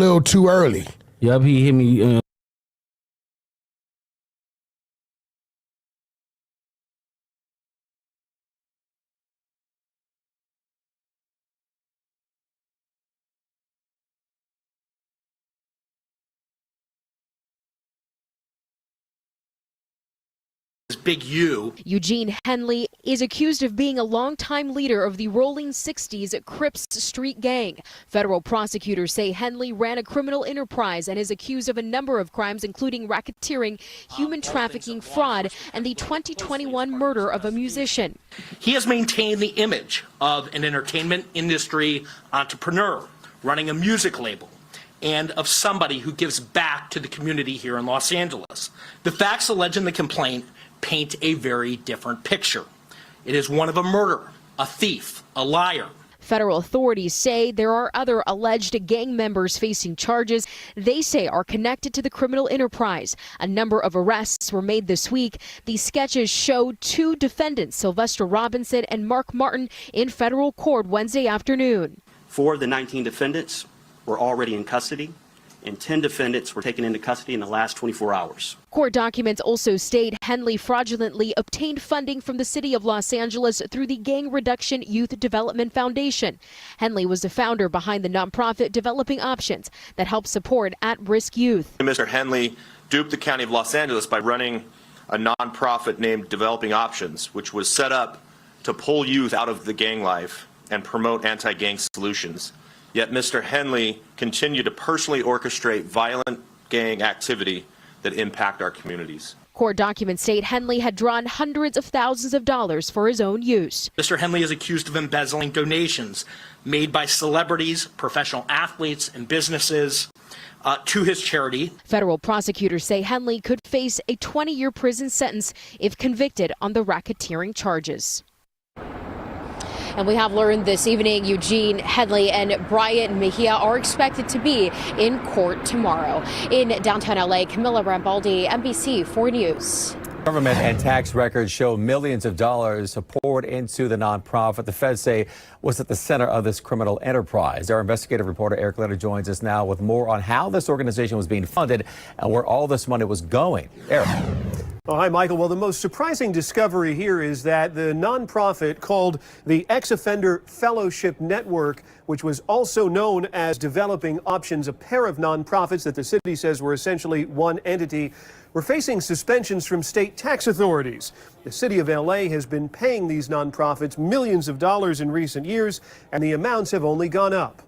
little too early. Yep, he hit me. Big U. Eugene Henley is accused of being a longtime leader of the Rollin 60s Crips street gang. Federal prosecutors say Henley ran a criminal enterprise and is accused of a number of crimes, including racketeering, human trafficking, fraud, and the 2021 murder of a musician. He has maintained the image of an entertainment industry entrepreneur running a music label, and of somebody who gives back to the community here in Los Angeles. The facts alleged in the complaint paint a very different picture. It is one of a murderer, a thief, a liar. Federal authorities say there are other alleged gang members facing charges they say are connected to the criminal enterprise. A number of arrests were made this week. These sketches showed two defendants, Sylvester Robinson and Mark Martin, in federal court Wednesday afternoon. 4 of the 19 defendants were already in custody, and 10 defendants were taken into custody in the last 24 hours. Court documents also state Henley fraudulently obtained funding from the city of Los Angeles through the Gang Reduction Youth Development Foundation. Henley was the founder behind the nonprofit Developing Options that helps support at-risk youth. Mr. Henley duped the county of Los Angeles by running a nonprofit named Developing Options, which was set up to pull youth out of the gang life and promote anti-gang solutions. Yet Mr. Henley continued to personally orchestrate violent gang activity that impact our communities. Court documents state Henley had drawn hundreds of thousands of dollars for his own use. Mr. Henley is accused of embezzling donations made by celebrities, professional athletes, and businesses to his charity. Federal prosecutors say Henley could face a 20-year prison sentence if convicted on the racketeering charges. And we have learned this evening Eugene Henley and Brian Mejia are expected to be in court tomorrow. In downtown LA, Camila Rambaldi, NBC 4 News. Government and tax records show millions of dollars poured into the nonprofit the feds say was at the center of this criminal enterprise. Our investigative reporter Eric Leonard joins us now with more on how this organization was being funded and where all this money was going. Eric. Oh, hi, Michael. Well, the most surprising discovery here is that the nonprofit called the Ex-Offender Fellowship Network, which was also known as Developing Options, a pair of nonprofits that the city says were essentially one entity, were facing suspensions from state tax authorities. The city of LA has been paying these nonprofits millions of dollars in recent years, and the amounts have only gone up.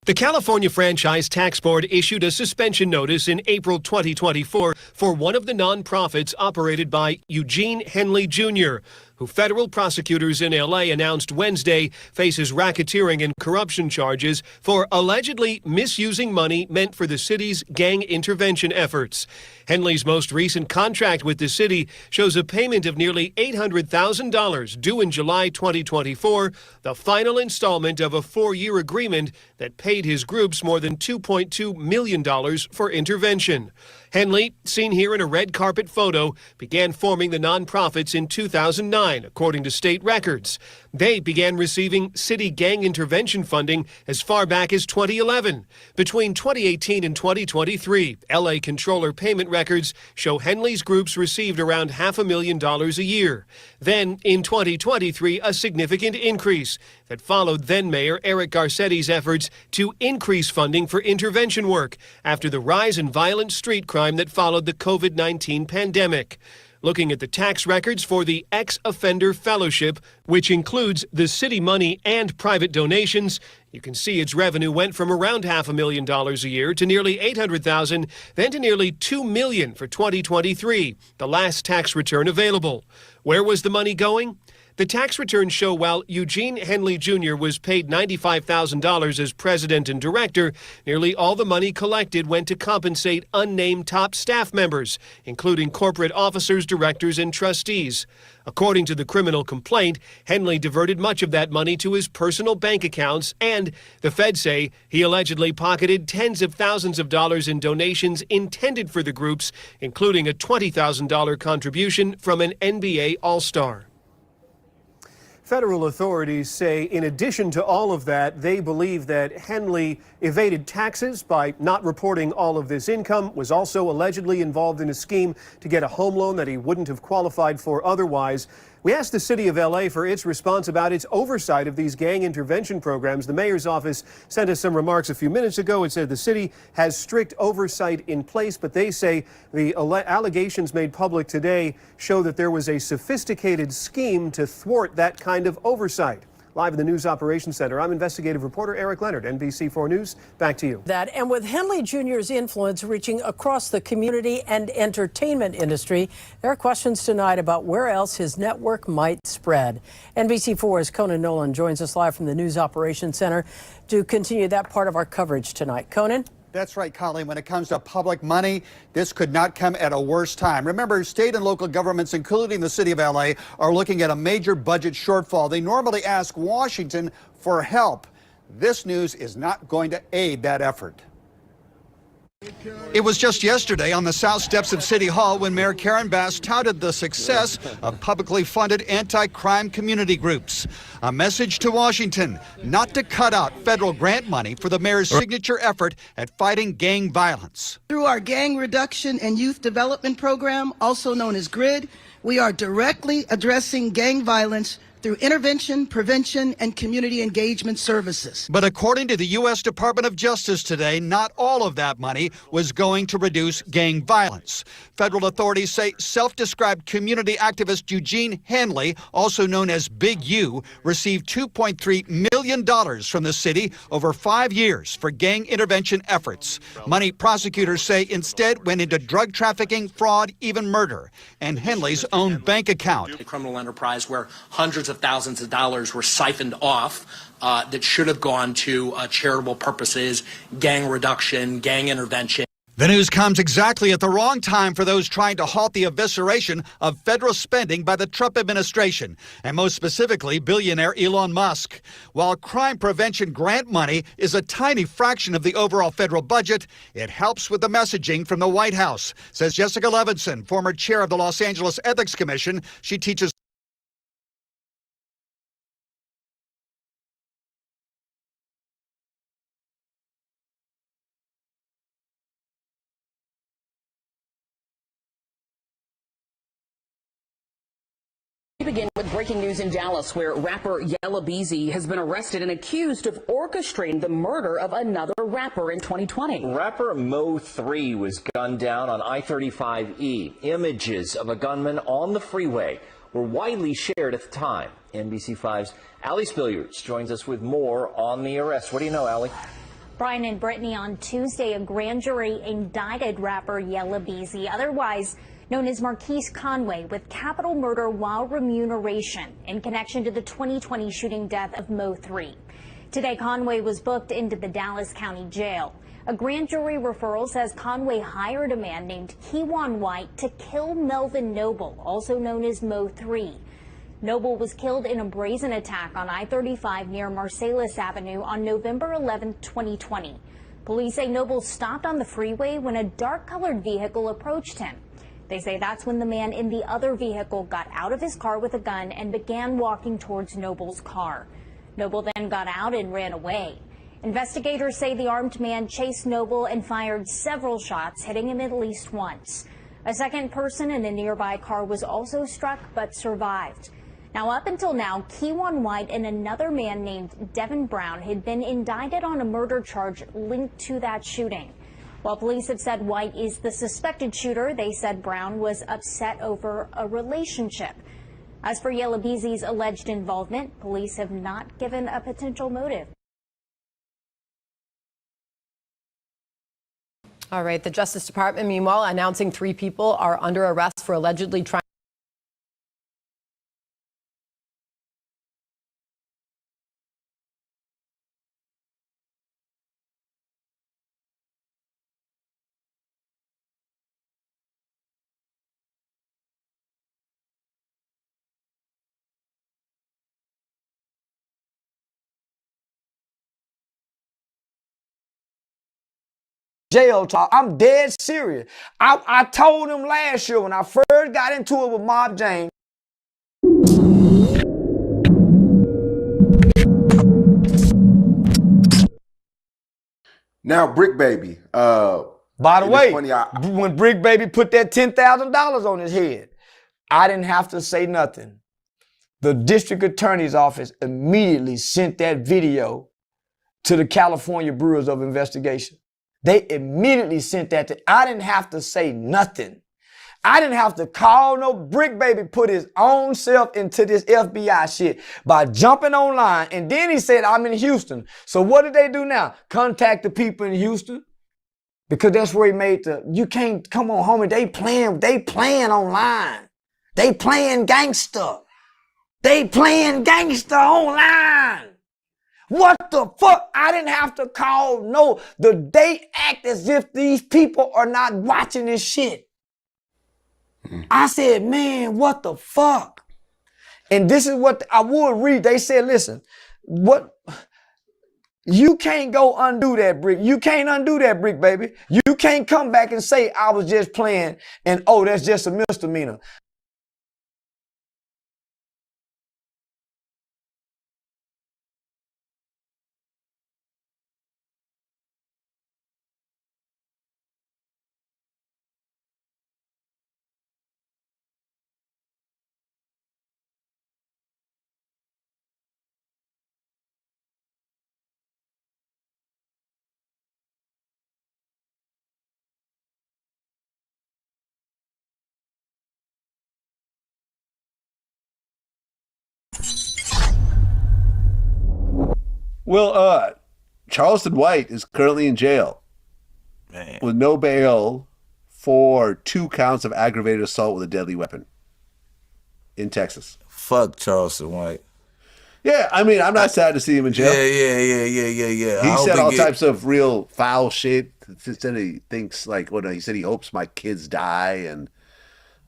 The California Franchise Tax Board issued a suspension notice in April 2024 for one of the nonprofits operated by Eugene Henley Jr., who federal prosecutors in LA announced Wednesday faces racketeering and corruption charges for allegedly misusing money meant for the city's gang intervention efforts. Henley's most recent contract with the city shows a payment of nearly $800,000 due in July 2024, the final installment of a 4-year agreement that paid his groups more than $2.2 million for intervention. Henley, seen here in a red carpet photo, began forming the nonprofits in 2009, according to state records. They began receiving city gang intervention funding as far back as 2011. Between 2018 and 2023, LA Comptroller payment records show Henley's groups received around $500,000 a year. Then, in 2023, a significant increase that followed then-Mayor Eric Garcetti's efforts to increase funding for intervention work after the rise in violent street crime that followed the COVID-19 pandemic. Looking at the tax records for the Ex-Offender Fellowship, which includes the city money and private donations, you can see its revenue went from around $500,000 a year to nearly $800,000, then to nearly $2 million for 2023, the last tax return available. Where was the money going? The tax returns show while Eugene Henley Jr. was paid $95,000 as president and director, nearly all the money collected went to compensate unnamed top staff members, including corporate officers, directors, and trustees. According to the criminal complaint, Henley diverted much of that money to his personal bank accounts, and the feds say he allegedly pocketed tens of thousands of dollars in donations intended for the groups, including a $20,000 contribution from an NBA All-Star. Federal authorities say in addition to all of that, they believe that Henley evaded taxes by not reporting all of this income, was also allegedly involved in a scheme to get a home loan that he wouldn't have qualified for otherwise. We asked the city of L.A. for its response about its oversight of these gang intervention programs. The mayor's office sent us some remarks a few minutes ago. It said the city has strict oversight in place, but they say the allegations made public today show that there was a sophisticated scheme to thwart that kind of oversight. Live in the News Operations Center, I'm investigative reporter Eric Leonard, NBC4 News. Back to you. And with Henley Jr.'s influence reaching across the community and entertainment industry, there are questions tonight about where else his network might spread. NBC4's Conan Nolan joins us live from the News Operations Center to continue that part of our coverage tonight. Conan? That's right, Colleen. When it comes to public money, this could not come at a worse time. Remember, state and local governments, including the city of LA, are looking at a major budget shortfall. They normally ask Washington for help. This news is not going to aid that effort. It was just yesterday on the south steps of City Hall when Mayor Karen Bass touted the success of publicly funded anti-crime community groups. A message to Washington not to cut out federal grant money for the mayor's signature effort at fighting gang violence. Through our Gang Reduction and Youth Development Program, also known as GRID, we are directly addressing gang violence through intervention, prevention, and community engagement services. But according to the U.S. Department of Justice today, not all of that money was going to reduce gang violence. Federal authorities say self-described community activist Eugene Henley, also known as Big U, received $2.3 million from the city over 5 years for gang intervention efforts. Money prosecutors say instead went into drug trafficking, fraud, even murder, and Henley's own bank account. A criminal enterprise where hundreds of thousands of dollars were siphoned off that should have gone to charitable purposes, gang reduction, gang intervention. The news comes exactly at the wrong time for those trying to halt the evisceration of federal spending by the Trump administration, and most specifically billionaire Elon Musk. While crime prevention grant money is a tiny fraction of the overall federal budget, it helps with the messaging from the White House, says Jessica Levinson, former chair of the Los Angeles Ethics Commission. She teaches We begin with breaking news in Dallas, where rapper Yella Beezy has been arrested and accused of orchestrating the murder of another rapper in 2020. Rapper Mo3 was gunned down on I-35E. Images of a gunman on the freeway were widely shared at the time. NBC5's Allie Spilliards joins us with more on the arrest. What do you know, Allie? Brian and Brittany, on Tuesday, a grand jury indicted rapper Yella Beezy, otherwise known as Marquise Conway, with capital murder while remuneration in connection to the 2020 shooting death of Mo3. Today, Conway was booked into the Dallas County Jail. A grand jury referral says Conway hired a man named Keywan White to kill Melvin Noble, also known as Mo3. Noble was killed in a brazen attack on I-35 near Marsalis Avenue on November 11, 2020. Police say Noble stopped on the freeway when a dark-colored vehicle approached him. They say that's when the man in the other vehicle got out of his car with a gun and began walking towards Noble's car. Noble then got out and ran away. Investigators say the armed man chased Noble and fired several shots, hitting him at least once. A second person in a nearby car was also struck but survived. Now, up until now, Keywan White and another man named Devin Brown had been indicted on a murder charge linked to that shooting. While police have said White is the suspected shooter, they said Brown was upset over a relationship. As for Yella Beezy's alleged involvement, police have not given a potential motive. All right, the Justice Department, meanwhile, announcing 3 people are under arrest for allegedly trying jail talk. I'm dead serious. I told him last year when I first got into it with Mob James. Now, Brick Baby. By the way, funny, when Brick Baby put that $10,000 on his head, I didn't have to say nothing. The district attorney's office immediately sent that video to the California Bureau of Investigation. They immediately sent that to, I didn't have to say nothing. I didn't have to call no Brick Baby, put his own self into this FBI shit by jumping online. And then he said, I'm in Houston. So what did they do now? Contact the people in Houston? Because that's where he made the, you can't, come on, homie, they playing online. They playing gangster. They playing gangster online. What the fuck? I didn't have to call no, they act as if these people are not watching this shit. I said, man, what the fuck? And this is what I would read. They said, listen, you can't go undo that, Brick. You can't undo that, Brick Baby. You can't come back and say I was just playing and, oh, that's just a misdemeanor. Well, Charleston White is currently in jail with no bail for 2 counts of aggravated assault with a deadly weapon in Texas. Fuck Charleston White. Yeah, I mean, I'm not sad to see him in jail. Yeah. He said all types of real foul shit. He said he thinks, like, he said he hopes my kids die and,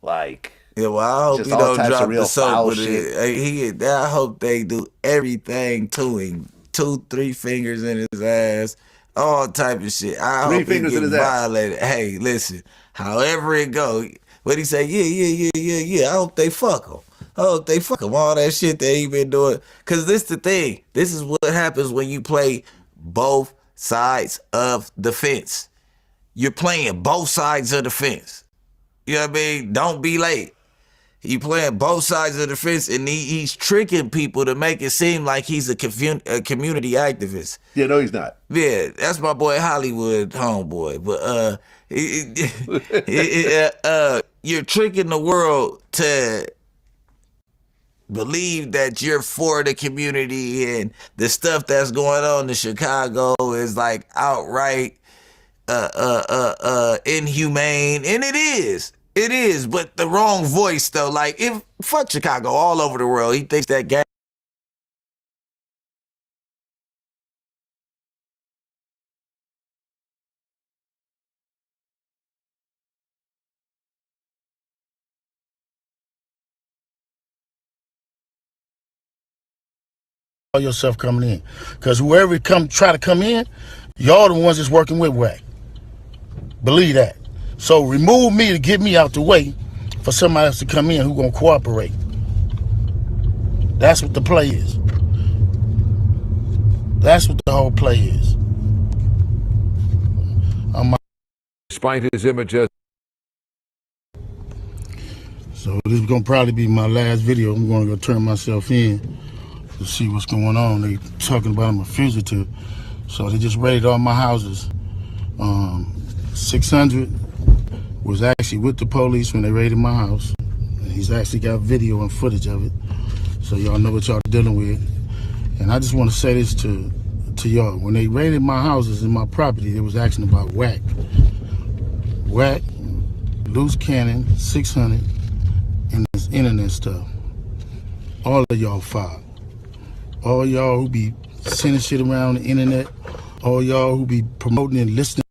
like... Yeah, well, I hope just he all don't types drop of real the soap foul with shit. it. I hope they do everything to him. 2-3 fingers in his ass, all type of shit. I 3 hope fingers he in get his ass. violated. Hey, listen, however it go, what he say? Yeah. I hope they fuck him. I hope they fuck him. All that shit that he been doing. Cause this the thing. This is what happens when you play both sides of the fence. You're playing both sides of the fence. You know what I mean? Don't be late. He playing both sides of the fence, and he's tricking people to make it seem like he's a community activist. Yeah, no, he's not. Yeah, that's my boy Hollywood homeboy. But you're tricking the world to believe that you're for the community, and the stuff that's going on in Chicago is like outright inhumane, and it is. It is, but the wrong voice though. Like, if fuck Chicago all over the world, he thinks that gang. Yourself coming in, because whoever try to come in, y'all the ones that's working with WAC. Believe that. So remove me to get me out the way for somebody else to come in who gonna cooperate. That's what the play is. That's what the whole play is. Despite his images. So this is gonna probably be my last video. I'm gonna go turn myself in to see what's going on. They talking about I'm a fugitive. So they just raided all my houses. 600 was actually with the police when they raided my house. And he's actually got video and footage of it. So y'all know what y'all dealing with. And I just want to say this to y'all. When they raided my houses and my property, they was asking about WAC. WAC, loose cannon, 600, and this internet stuff. All of y'all filed. All y'all who be sending shit around the internet, all y'all who be promoting and listening.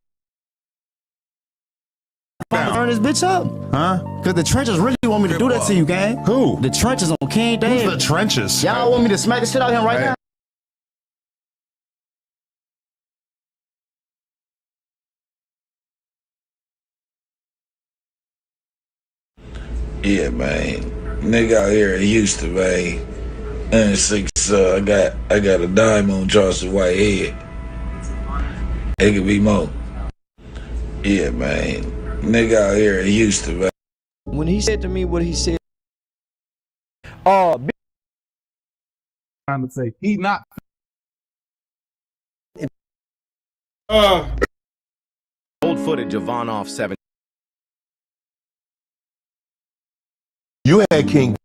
Turn this bitch up, huh? Cause the trenches really want me to do that to you, gang. Who? The trenches on King Day. Who's the trenches? Y'all want me to smack the shit out of him right now? Yeah, man. Nigga out here in Houston, man. And 6, I got a dime on Charleston White head. It could be more. Yeah, man. Nigga out here in Houston, man. When he said to me what he said, trying to say he not. Old footage of Von off 7. You had King